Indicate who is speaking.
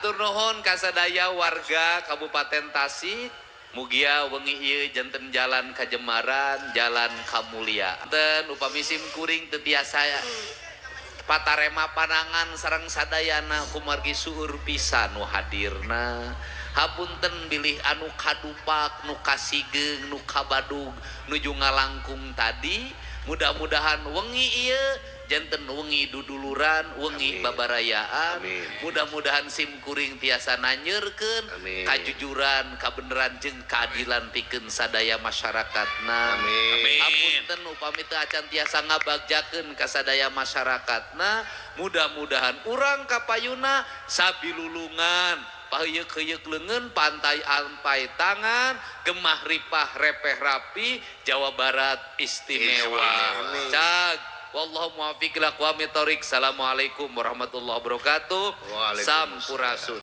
Speaker 1: Hatur nuhun kasadaya warga Kabupaten Tasik. Mugia wengi ieu janten jalan Kajemaran, jalan Kamulia. Dan upami sim kuring teu tiasa patarema panangan sareng sadayana kumargi suur pisan nu hadirna. Hapunten bilih anu kadupak, nu kasigeng, nu kabadug, nuju ngalangkung tadi. Mudah-mudahan wengi ieu janten wengi duduluran, wengi babarayaan. Mudah-mudahan sim kuring tiasa nanyeurkeun kajujuran, kabeneran jeung keadilan pikeun sadaya masyarakatna. Hapunten upami teu acan tiasa ngabagjakeun ka sadaya masyarakatna, mudah-mudahan urang kapayuna sabilulungan paheyeuk-heyeuk leungeun pantai ampai tangan gemah ripah repeh rapi Jawa Barat istimewa. Cag wallahu muwaffiq ila aqwamit thoriq. Assalamualaikum warahmatullahi wabarakatuh. Sampurasun.